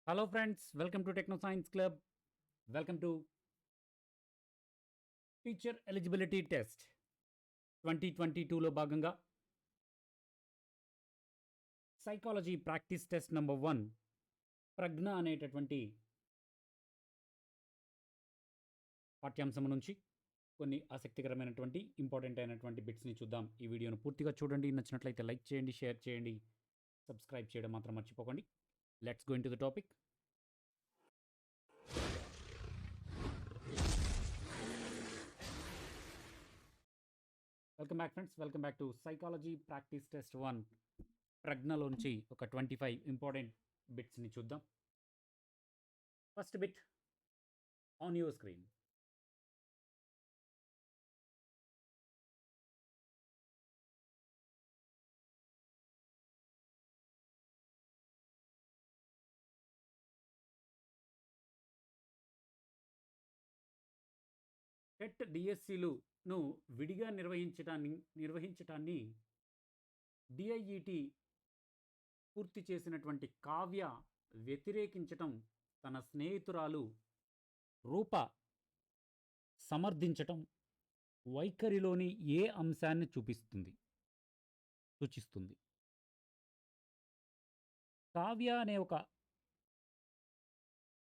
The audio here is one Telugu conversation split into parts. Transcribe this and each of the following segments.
Hello friends, welcome to techno science club. Welcome to teacher eligibility test 2022లో భాగంగా సైకాలజీ ప్రాక్టీస్ టెస్ట్ నెంబర్ 1 ప్రజ్ఞ అనేటటువంటి పాఠ్యాంశం నుంచి కొన్ని ఆసక్తికరమైనటువంటి ఇంపార్టెంట్ అయినటువంటి బిట్స్ని చూద్దాం. ఈ వీడియోను పూర్తిగా చూడండి. నచ్చినట్లయితే లైక్ చేయండి, షేర్ చేయండి, సబ్స్క్రైబ్ చేయడం మాత్రం మర్చిపోకండి. Let's go into the topic. Welcome back friends, welcome back to psychology practice test 1 ప్రజ్ఞలోంచి ఒక 25 ఇంపార్టెంట్ బిట్స్ని చూద్దాం. First bit on your screen. TET డిఎస్సిలును విడిగా నిర్వహించటాన్ని డిఐఈటి పూర్తి చేసినటువంటి కావ్య వ్యతిరేకించటం తన స్నేహితురాలు రూప సమర్థించటం వైఖరిలోని ఏ అంశాన్ని సూచిస్తుంది? కావ్య అనే ఒక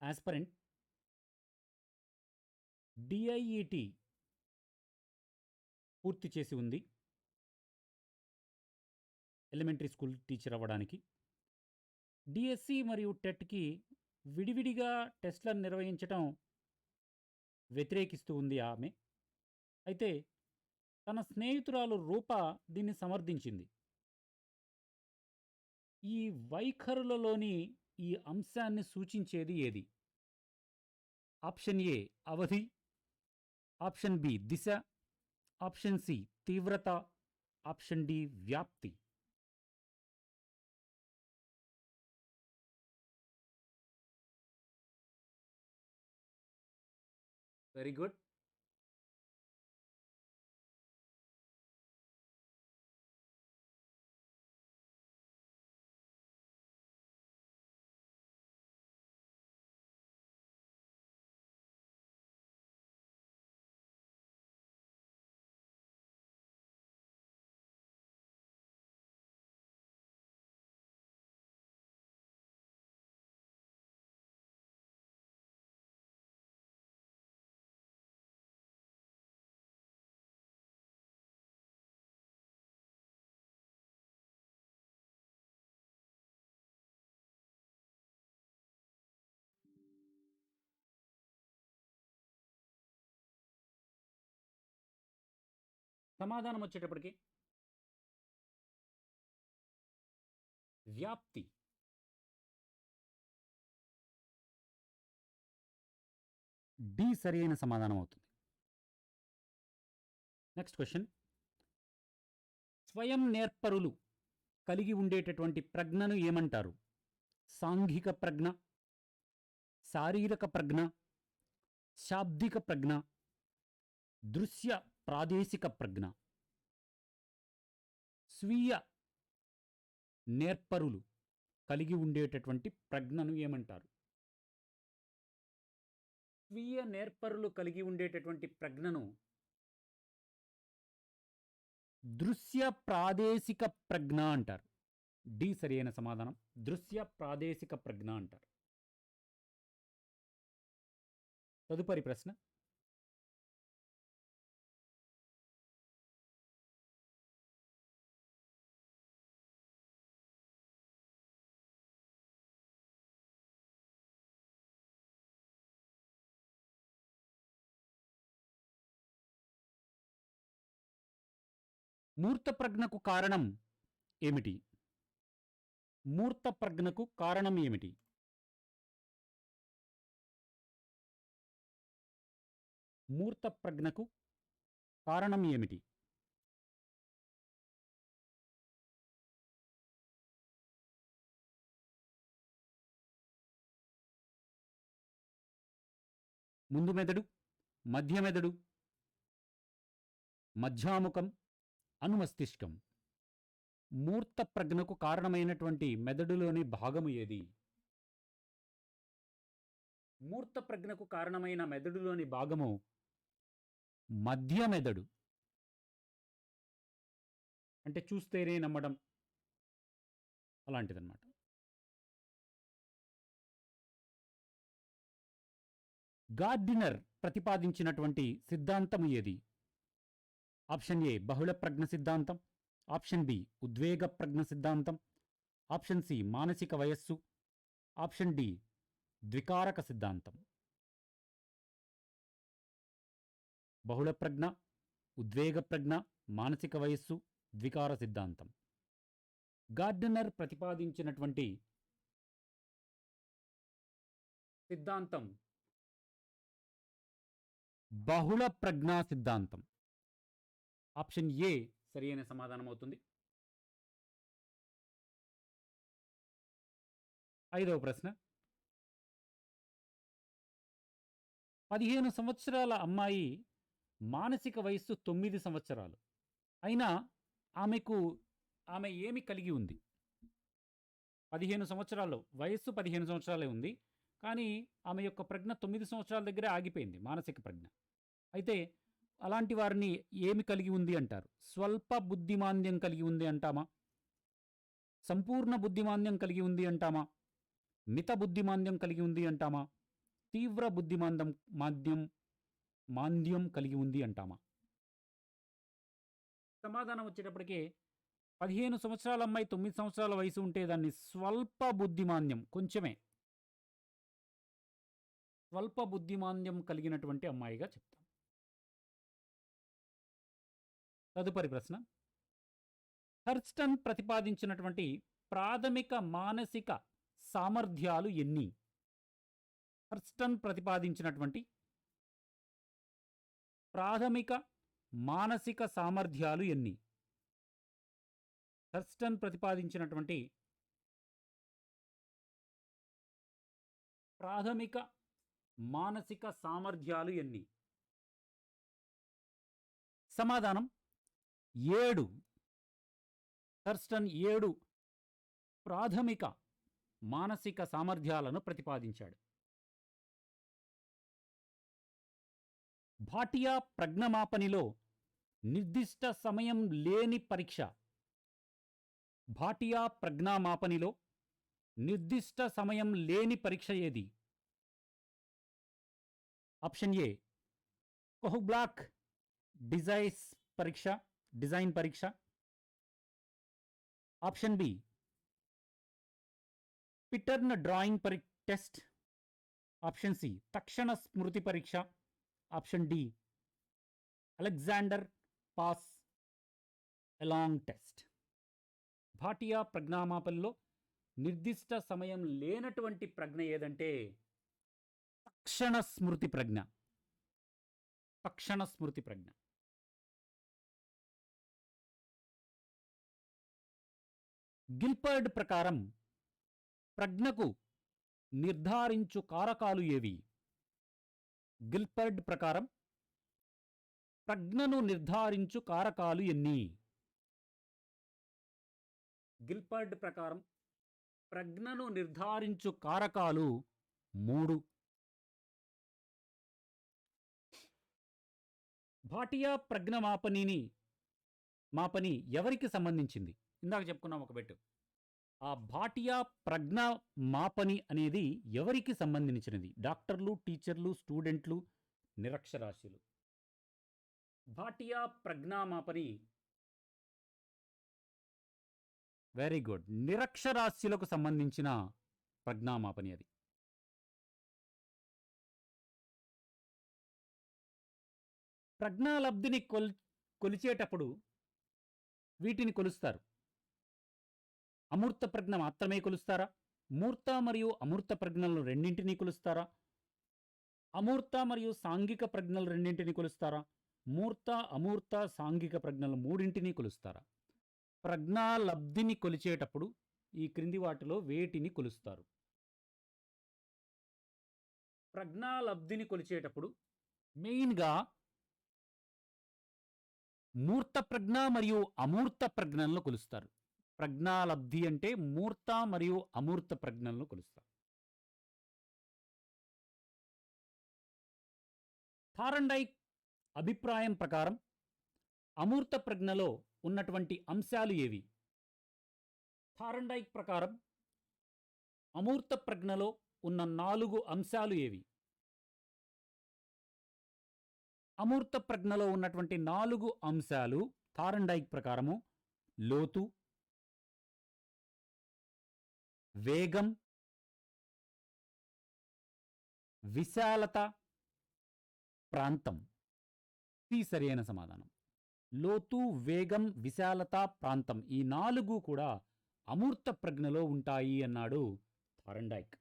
ఆస్పరెంట్ డిఐఈటి పూర్తి చేసి ఉంది ఎలిమెంటరీ స్కూల్ టీచర్ అవ్వడానికి. డిఎస్సి మరియు టెట్కి విడివిడిగా టెస్ట్లను నిర్వహించటం వ్యతిరేకిస్తూ ఉంది ఆమె. అయితే తన స్నేహితురాలు రూప దీన్ని సమర్థించింది. ఈ వైఖరులలోని ఈ అంశాన్ని సూచించేది ఏది? ఆప్షన్ ఏ అవధి, ఆప్షన్ బి దిశ, ఆప్షన్ సి తీవ్రత, ఆప్షన్ డి వ్యాప్తి. Very good. సమాధానం వచ్చేటప్పటికి వ్యాప్తి. డి సరైన సమాధానం అవుతుంది. Next question. స్వయం నేర్పరులు కలిగి ఉండేటటువంటి ప్రజ్ఞను ఏమంటారు? సాంఘిక ప్రజ్ఞ, శారీరక ప్రజ్ఞ, శాబ్దిక ప్రజ్ఞ, దృశ్య ప్రాదేశిక ప్రజ్ఞ. స్వీయ నేర్పరులు కలిగి ఉండేటటువంటి ప్రజ్ఞను ఏమంటారు? స్వీయ నేర్పరులు కలిగి ఉండేటటువంటి ప్రజ్ఞను దృశ్య ప్రాదేశిక ప్రజ్ఞ అంటారు. డి సరైన సమాధానం. దృశ్య ప్రాదేశిక ప్రజ్ఞ అంటారు. తదుపరి ప్రశ్న. మూర్త ప్రజ్ఞకు కారణం ఏమిటి? మూర్త ప్రజ్ఞకు కారణం ఏమిటి? మూర్త ప్రజ్ఞకు కారణం ఏమిటి? ముందు మెదడు, మధ్య మెదడు, మధ్యాముఖం, అనుమస్తిష్కం. మూర్త ప్రజ్ఞకు కారణమైనటువంటి మెదడులోని భాగము ఏది? మూర్త ప్రజ్ఞకు కారణమైన మెదడులోని భాగము మధ్య మెదడు. అంటే చూస్తేనే నమ్మడం అలాంటిదన్నమాట. గార్డినర్ ప్రతిపాదించినటువంటి సిద్ధాంతము ఏది? ఆప్షన్ ఏ బహుళ ప్రజ్ఞ సిద్ధాంతం, ఆప్షన్ బి ఉద్వేగ ప్రజ్ఞ సిద్ధాంతం, ఆప్షన్ సి మానసిక వయస్సు, ఆప్షన్ డి ద్వికారక సిద్ధాంతం. బహుళ ప్రజ్ఞ, ఉద్వేగ ప్రజ్ఞ, మానసిక వయస్సు, ద్వికార సిద్ధాంతం. గార్డినర్ ప్రతిపాదించినటువంటి సిద్ధాంతం బహుళ ప్రజ్ఞా సిద్ధాంతం. ఆప్షన్ ఏ సరి అయిన సమాధానం అవుతుంది. 5వ ప్రశ్న. 15 సంవత్సరాల అమ్మాయి మానసిక వయస్సు 9 సంవత్సరాలు. అయినా ఆమె ఏమి కలిగి ఉంది? 15 సంవత్సరాల్లో వయస్సు 15 సంవత్సరాలే ఉంది. కానీ ఆమె యొక్క ప్రజ్ఞ 9 సంవత్సరాల దగ్గరే ఆగిపోయింది, మానసిక ప్రజ్ఞ. అయితే అలాంటి వారిని ఏమి కలిగి ఉంది అంటారు? స్వల్ప బుద్ధిమాంద్యం కలిగి ఉంది అంటామా? సంపూర్ణ బుద్ధిమాంద్యం కలిగి ఉంది అంటామా? మిత బుద్ధిమాంద్యం కలిగి ఉంది అంటామా? తీవ్ర మాంద్యం కలిగి ఉంది అంటామా? సమాధానం వచ్చేటప్పటికే 15 సంవత్సరాల అమ్మాయి 9 సంవత్సరాల వయసు ఉంటే దాన్ని స్వల్ప బుద్ధిమాంద్యం, కొంచెమే స్వల్ప బుద్ధిమాంద్యం కలిగినటువంటి అమ్మాయిగా చెప్తాం. తదుపరి ప్రశ్న. హర్స్టన్ ప్రతిపాదించినటువంటి ప్రాథమిక మానసిక సామర్థ్యాలు ఎన్ని? హర్స్టన్ ప్రతిపాదించినటువంటి ప్రాథమిక మానసిక సామర్థ్యాలు ఎన్ని? హర్స్టన్ ప్రతిపాదించినటువంటి ప్రాథమిక మానసిక సామర్థ్యాలు ఎన్ని? సమాధానం 7. హర్స్టన్ 7 ప్రాథమిక మానసిక సామర్థ్యాలను ప్రతిపాదించాడు. భాటియా ప్రజ్ఞమాపనిలో నిర్దిష్ట సమయం లేని పరీక్ష. భాటియా ప్రజ్ఞామాపనిలో నిర్దిష్ట సమయం లేని పరీక్ష ఏది? ఆప్షన్ ఏ కోహ్బ్లాక్ డిజైన్ పరీక్ష, option B pattern drawing test, option C తక్షణ స్మృతి పరీక్ష, option D Alexander pass along test. Bhatia ప్రజ్ఞామాపనలో నిర్దిష్ట సమయం లేనటువంటి ప్రజ్ఞ ఏదంటే తక్షణ స్మృతి ప్రజ్ఞ. తక్షణ స్మృతి ప్రజ్ఞ. గిల్బర్ట్ ప్రకారం ప్రజ్ఞకు నిర్ధారించు కారకాలు ఏవి? గిల్బర్ట్ ప్రకారం ప్రజ్ఞను నిర్ధారించు కారకాలు ఎన్ని? గిల్బర్ట్ ప్రకారం ప్రజ్ఞను నిర్ధారించు కారకాలు 3. భాటియా మాపని ఎవరికి సంబంధించింది? ఇందాక చెప్పుకున్నాం ఒక బెట్టు. ఆ భాటియా ప్రజ్ఞ మాపని అనేది ఎవరికి సంబంధించినది? డాక్టర్లు, టీచర్లు, స్టూడెంట్లు, నిరక్షరాస్యులు. భాటియా ప్రజ్ఞామాపని వెరీ గుడ్, నిరక్షరాస్యులకు సంబంధించిన ప్రజ్ఞామాపని అది. ప్రజ్ఞాలబ్ధిని కొలిచేటప్పుడు వీటిని కొలుస్తారు. అమూర్త ప్రజ్ఞ మాత్రమే కొలుస్తారా? మూర్త మరియు అమూర్త ప్రజ్ఞలను రెండింటినీ కొలుస్తారా? అమూర్త మరియు సాంఘిక ప్రజ్ఞలు రెండింటినీ కొలుస్తారా? మూర్త, అమూర్త, సాంఘిక ప్రజ్ఞలు మూడింటినీ కొలుస్తారా? ప్రజ్ఞాలబ్ధిని కొలిచేటప్పుడు ఈ క్రింది వాటిలో వేటిని కొలుస్తారు? ప్రజ్ఞాలబ్ధిని కొలిచేటప్పుడు మెయిన్గా మూర్త ప్రజ్ఞ మరియు అమూర్త ప్రజ్ఞలను కొలుస్తారు. ప్రజ్ఞాలబ్ధి అంటే మూర్త మరియు అమూర్త ప్రజ్ఞలను కొలుస్తారు. థారండైక్ అభిప్రాయం ప్రకారం అమూర్త ప్రజ్ఞలో ఉన్నటువంటి అంశాలు ఏవి? థారండైక్ ప్రకారం అమూర్త ప్రజ్ఞలో ఉన్న 4 అంశాలు ఏవి? అమూర్త ప్రజ్ఞలో ఉన్నటువంటి 4 అంశాలు థారండైక్ ప్రకారము లోతు, వేగం, విశాలత, ప్రాంతం. ఇది సరైన సమాధానం. లోతు, వేగం, విశాలత, ప్రాంతం ఈ 4 కూడా అమూర్త ప్రజ్ఞలో ఉంటాయి అన్నాడు థారండైక్.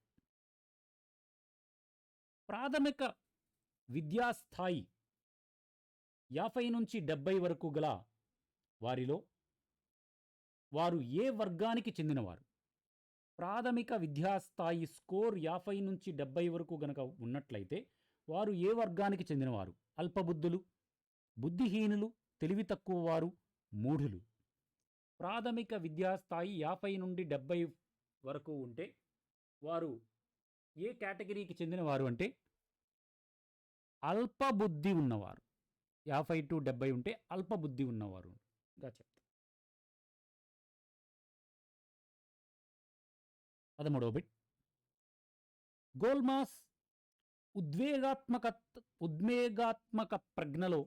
ప్రాథమిక విద్యాస్థాయి 50 నుంచి 70 వరకు గల వారిలో వారు ఏ వర్గానికి చెందినవారు? ప్రాథమిక విద్యాస్థాయి స్కోర్ 50 నుంచి 70 వరకు గనక ఉన్నట్లయితే వారు ఏ వర్గానికి చెందినవారు? అల్పబుద్ధులు, బుద్ధిహీనులు, తెలివి తక్కువ వారు, మూఢులు. ప్రాథమిక విద్యాస్థాయి 50 నుండి 70 వరకు ఉంటే వారు ఏ కేటగిరీకి చెందినవారు అంటే అల్పబుద్ధి ఉన్నవారు. 50 టు 70 ఉంటే అల్పబుద్ధి ఉన్నవారుగా చెప్తారు. 13వ బిట్. గోల్మాస్ ఉద్వేగాత్మక ప్రజ్ఞలో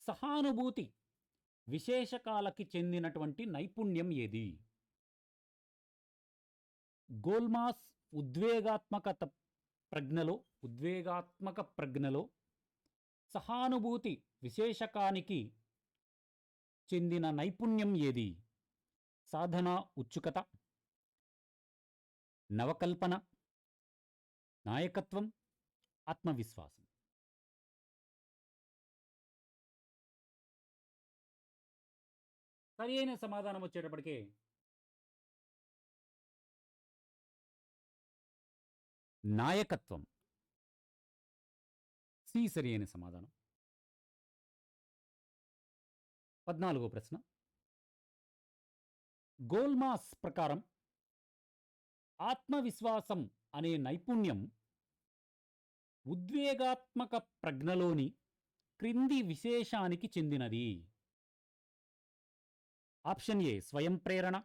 సహానుభూతి విశేషకాలకి చెందినటువంటి నైపుణ్యం ఏది? గోల్మాస్ ఉద్వేగాత్మక ప్రజ్ఞలో సహానుభూతి విశేషకానికి చెందిన నైపుణ్యం ఏది? సాధన ఉత్సుకత, నవకల్పన, నాయకత్వం, ఆత్మవిశ్వాసం. సరి అయిన సమాధానం వచ్చేటప్పటికే నాయకత్వం. సి సరి అయిన సమాధానం. 14వ ప్రశ్న. గోల్మాస్ ప్రకారం ఆత్మవిశ్వాసం అనే నైపుణ్యం ఉద్వేగాత్మక ప్రజ్ఞలోని క్రింది విశేషానికి చెందినది? ఆప్షన్ ఏ స్వయం ప్రేరణ,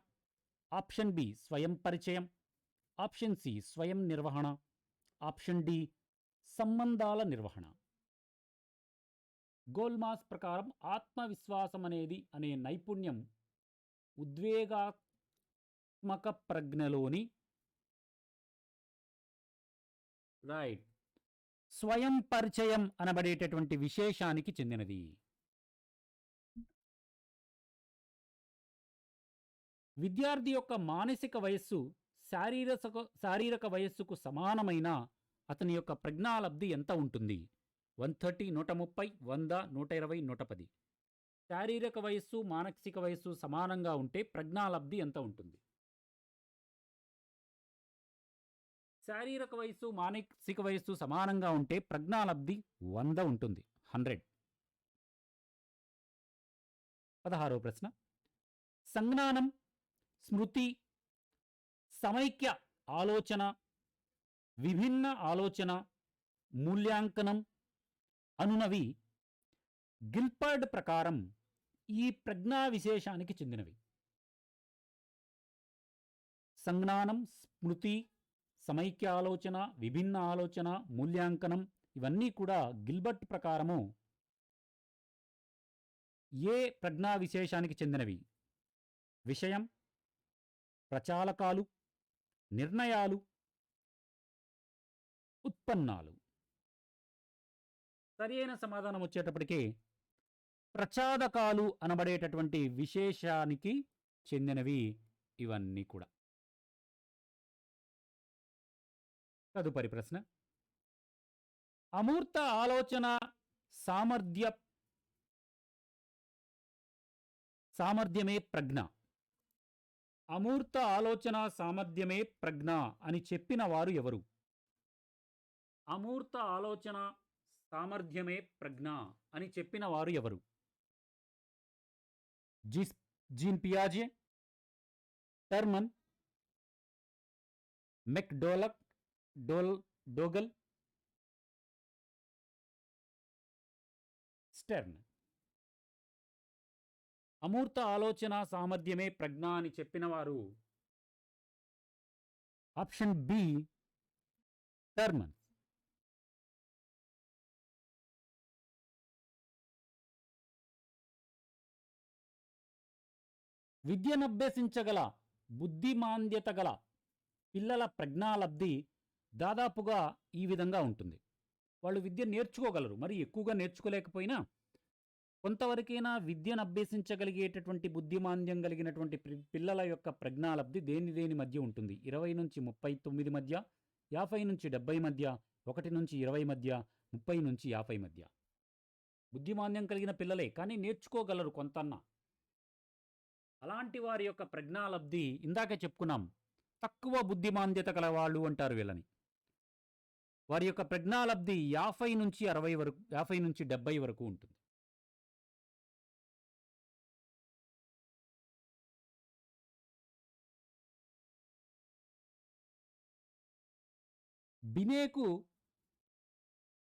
ఆప్షన్ బి స్వయం పరిచయం, ఆప్షన్ సి స్వయం నిర్వహణ, ఆప్షన్ డి సంబంధాల నిర్వహణ. గోల్మాస్ ప్రకారం ఆత్మవిశ్వాసం అనే నైపుణ్యం ఉద్వేగాత్మక ప్రజ్ఞలోని స్వయం పరిచయం అనబడేటటువంటి విశేషానికి చెందినది. విద్యార్థి యొక్క మానసిక వయస్సు శారీరక వయస్సుకు సమానమైన అతని యొక్క ప్రజ్ఞాలబ్ధి ఎంత ఉంటుంది? 130, 130, 100, 120, 110. శారీరక వయస్సు మానసిక వయస్సు సమానంగా ఉంటే ప్రజ్ఞాలబ్ధి ఎంత ఉంటుంది? శారీరక వయస్సు మానసిక వయస్సు సమానంగా ఉంటే ప్రజ్ఞాలబ్ధి 100 ఉంటుంది. 100. 16వ ప్రశ్న. సంజ్ఞానం, స్మృతి, సమైక్య ఆలోచన, విభిన్న ఆలోచన, మూల్యాంకనం అనునవి గిల్బర్ట్ ప్రకారం ఈ ప్రజ్ఞా విశేషానికి చెందినవి. సంజ్ఞానం, స్మృతి, సమైక్య ఆలోచన, విభిన్న ఆలోచన, మూల్యాంకనం ఇవన్నీ కూడా గిల్బర్ట్ ప్రకారము ఏ ప్రజ్ఞా విశేషానికి చెందినవి? విషయం, ప్రచాలకాలు, నిర్ణయాలు, ఉత్పన్నాలు. సరి అయిన సమాధానం వచ్చేటప్పటికి ప్రచాదకాలు అనబడేటటువంటి విశేషానికి చెందినవి ఇవన్నీ కూడా. తదుపరి ప్రశ్న. అమూర్త ఆలోచన సామర్థ్యమే ప్రజ్ఞ. అమూర్త ఆలోచన సామర్థ్యమే ప్రజ్ఞ అని చెప్పిన వారు ఎవరు? అమూర్త ఆలోచన సామర్థ్యమే ప్రజ్ఞ అని చెప్పిన వారు ఎవరు? జీన్ పియాజే, టర్మన్, మెక్డోగల్, స్టెర్న్. అమూర్త ఆలోచన సామర్థ్యమే ప్రజ్ఞ అని చెప్పినవారు ఆప్షన్ బి టర్మన్. విద్యనభ్యసించగల బుద్ధిమాంద్యత గల పిల్లల ప్రజ్ఞాలబ్ధి దాదాపుగా ఈ విధంగా ఉంటుంది. వాళ్ళు విద్య నేర్చుకోగలరు, మరి ఎక్కువగా నేర్చుకోలేకపోయినా కొంతవరకైనా విద్యను అభ్యసించగలిగేటటువంటి బుద్ధిమాంద్యం కలిగినటువంటి పిల్లల యొక్క ప్రజ్ఞాలబ్ధి దేని మధ్య ఉంటుంది. 20 నుంచి 39 మధ్య, 50 నుంచి 70 మధ్య, 1 నుంచి 20 మధ్య, 30 నుంచి 50 మధ్య. బుద్ధిమాంద్యం కలిగిన పిల్లలే, కానీ నేర్చుకోగలరు కొంతన్నా. అలాంటి వారి యొక్క ప్రజ్ఞాలబ్ధి ఇందాకే చెప్పుకున్నాం, తక్కువ బుద్ధిమాంద్యత గల వాళ్ళు అంటారు వీళ్ళని. వారి యొక్క ప్రజ్ఞాలబ్ధి 50 నుంచి 60 వరకు, 50 నుంచి 70 వరకు ఉంటుంది. బినేకు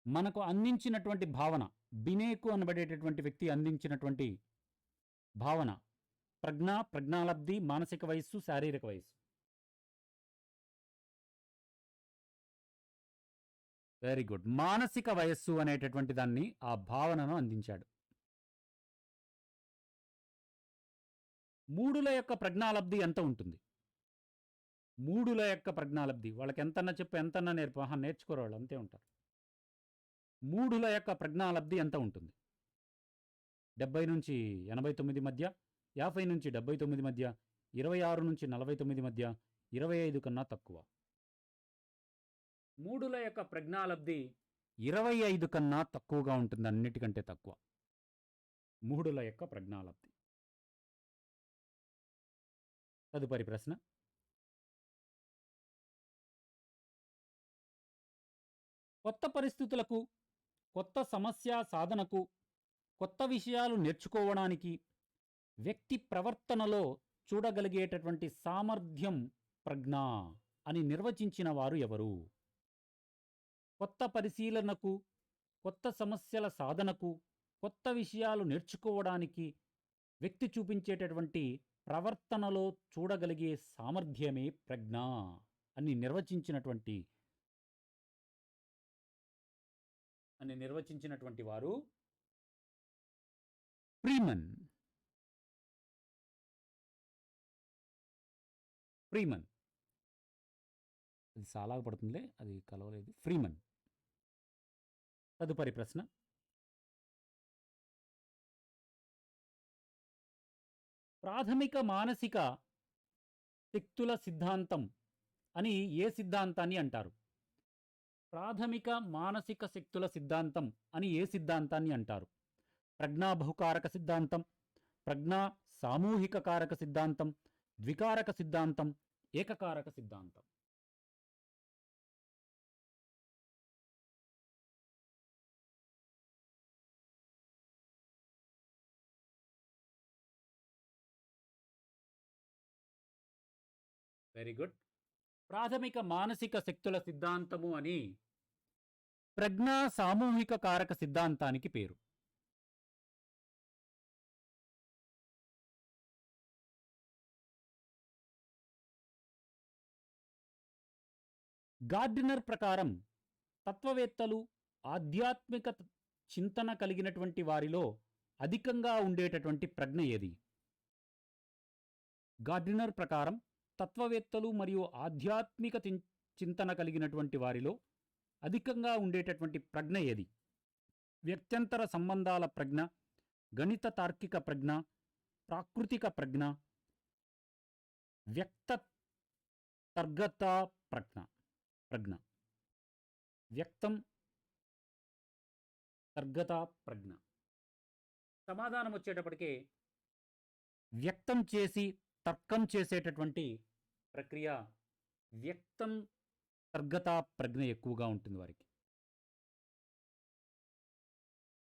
మనకు అందించినటువంటి భావన, బినేకు అనబడేటటువంటి వ్యక్తి అందించినటువంటి భావన ప్రజ్ఞాలబ్ధి, మానసిక వయస్సు, శారీరక వయస్సు. Very good. మానసిక వయస్సు అనేటటువంటి దాన్ని, ఆ భావనను అందించాడు. మూడుల యొక్క ప్రజ్ఞాలబ్ధి ఎంత ఉంటుంది? మూడుల యొక్క ప్రజ్ఞాలబ్ధి వాళ్ళకి ఎంతన్నా చెప్పు, ఎంతన్నా నేర్చుకోరు వాళ్ళు, అంతే ఉంటారు. మూడుల యొక్క ప్రజ్ఞాలబ్ధి ఎంత ఉంటుంది? 70 నుంచి 89 మధ్య, 50 నుంచి 79 మధ్య, 26 నుంచి 49 మధ్య, 25 కన్నా తక్కువ. మూడుల యొక్క ప్రజ్ఞాలబ్ధి 25 కన్నా తక్కువగా ఉంటుంది, అన్నిటికంటే తక్కువ మూడుల యొక్క ప్రజ్ఞాలబ్ధి. తదుపరి ప్రశ్న, కొత్త పరిస్థితులకు, కొత్త సమస్య సాధనకు, కొత్త విషయాలు నేర్చుకోవడానికి వ్యక్తి ప్రవర్తనలో చూడగలిగేటటువంటి సామర్థ్యం ప్రజ్ఞ అని నిర్వచించిన వారు ఎవరు? కొత్త పరిశీలనకు, కొత్త సమస్యల సాధనకు, కొత్త విషయాలు నేర్చుకోవడానికి వ్యక్తి చూపించేటటువంటి ప్రవర్తనలో చూడగలిగే సామర్థ్యమే ప్రజ్ఞ అని నిర్వచించినటువంటి వారు ఫ్రీమన్. అది చాలా పడుతుందిలే, అది కలవలేదు. ఫ్రీమన్. తదుపరి ప్రశ్న, ప్రాథమిక మానసిక శక్తుల సిద్ధాంతం అని ఏ సిద్ధాంతాన్ని అంటారు? ప్రాథమిక మానసిక శక్తుల సిద్ధాంతం అని ఏ సిద్ధాంతాన్ని అంటారు? ప్రజ్ఞా బహుకారక సిద్ధాంతం, ప్రజ్ఞా సామూహిక కారక సిద్ధాంతం, ద్వికారక సిద్ధాంతం, ఏకకారక సిద్ధాంతం. Very good. ప్రాథమిక మానసిక శక్తుల సిద్ధాంతము అని ప్రజ్ఞా సామూహిక కారక సిద్ధాంతానికి పేరు. గార్డినర్ ప్రకారం తత్వవేత్తలు ఆధ్యాత్మిక చింతన కలిగినటువంటి వారిలో అధికంగా ఉండేటటువంటి ప్రజ్ఞ ఏది? గార్డినర్ ప్రకారం తత్వవేత్తలు మరియు ఆధ్యాత్మిక చింతన కలిగినటువంటి వారిలో అధికంగా ఉండేటటువంటి ప్రజ్ఞ ఏది? వ్యక్త్యంతర సంబంధాల ప్రజ్ఞ, గణిత తార్కిక ప్రజ్ఞ, ప్రాకృతిక ప్రజ్ఞ, వ్యక్త తర్గత ప్రజ్ఞ. వ్యక్తం తర్గత ప్రజ్ఞ. సమాధానం వచ్చేటప్పటికే వ్యక్తం చేసి తర్కం చేసేటటువంటి ప్రక్రియ వ్యక్తం తర్గత ప్రజ్ఞ ఎక్కువగా ఉంటుంది వారికి.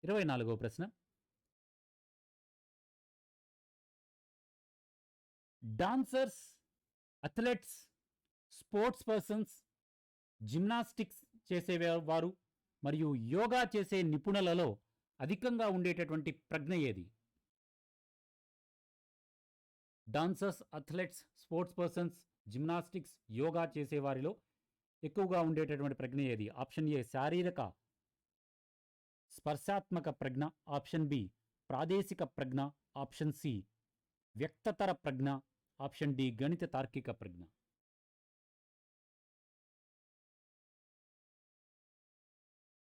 24వ ప్రశ్న, dancers, athletes, sports persons, gymnastics చేసేవారు మరియు యోగా చేసే నిపుణులలో అధికంగా ఉండేటటువంటి ప్రజ్ఞ ఏది? Dancers, athletes, sports persons, gymnastics, yoga చేసేవారిలో ఎక్కువగా ఉండేటటువంటి ప్రజ్ఞ ఏది? ఆప్షన్ ఏ శారీరక స్పర్శాత్మక ప్రజ్ఞ, ఆప్షన్ బి ప్రాదేశిక ప్రజ్ఞ, ఆప్షన్ సి వ్యక్తతర ప్రజ్ఞ, ఆప్షన్ డి గణిత తార్కిక ప్రజ్ఞ.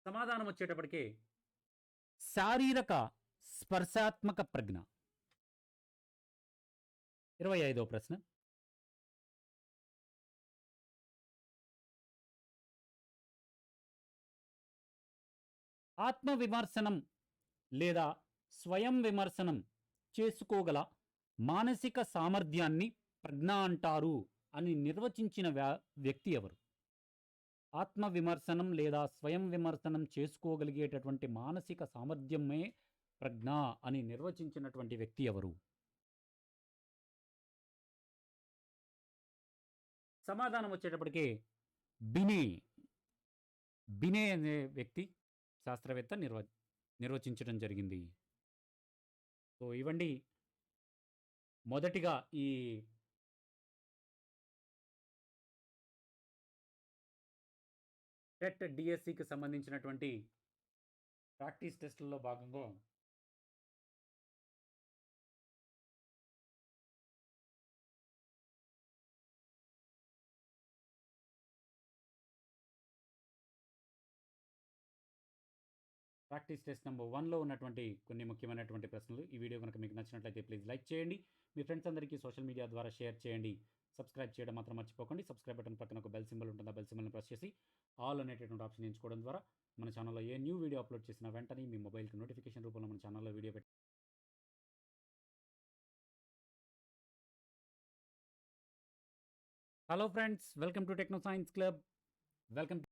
సమాధానం వచ్చేటప్పటికే శారీరక స్పర్శాత్మక ప్రజ్ఞ. 25వ ప్రశ్న. ఆత్మ విమర్శనం లేదా స్వయం విమర్శనం చేసుకోగల మానసిక సామర్థ్యాన్ని ప్రజ్ఞ అంటారు అని నిర్వచించిన వ్యక్తి ఎవరు? ఆత్మ విమర్శనం లేదా స్వయం విమర్శనం చేసుకోగలిగేటటువంటి మానసిక సామర్థ్యమే ప్రజ్ఞ అని నిర్వచించినటువంటి వ్యక్తి ఎవరు? సమాధానం వచ్చేటప్పటికే బినే. బినే అనే వ్యక్తి శాస్త్రవేత్త నిర్వచించడం జరిగింది. సో ఇవండి మొదటిగా ఈ టెట్ డిఎస్సికి సంబంధించినటువంటి ప్రాక్టీస్ టెస్టుల్లో భాగంగా ప్రాక్టీస్ టెస్ట్ నెంబర్ 1లో ఉన్నటువంటి కొన్ని ముఖ్యమైనటువంటి ప్రశ్నలు. ఈ వీడియో కనుక మీకు నచ్చినట్లయితే ప్లీజ్ లైక్ చేయండి, మీ ఫ్రెండ్స్ అందరికీ సోషల్ మీడియా ద్వారా షేర్ చేయండి. సబ్స్క్రైబ్ చేయడం మాత్రం మర్చిపోకండి. సబ్స్క్రైబ్ బటన్ పక్కన ఒక బెల్ సింబల్ ఉంటుంది, ఆ బెల్ సింబల్ని ప్రెస్ చేసి ఆల్ అనేటటువంటి ఆప్షన్ ఎంచుకోవడం ద్వారా మన ఛానల్లో ఏ న్యూ వీడియో అప్లోడ్ చేసిన వెంటనే మీ మొబైల్కి నోటిఫికేషన్ రూపంలో మన ఛానల్లో వీడియో పెట్టి hello friends, welcome to techno science club. Welcome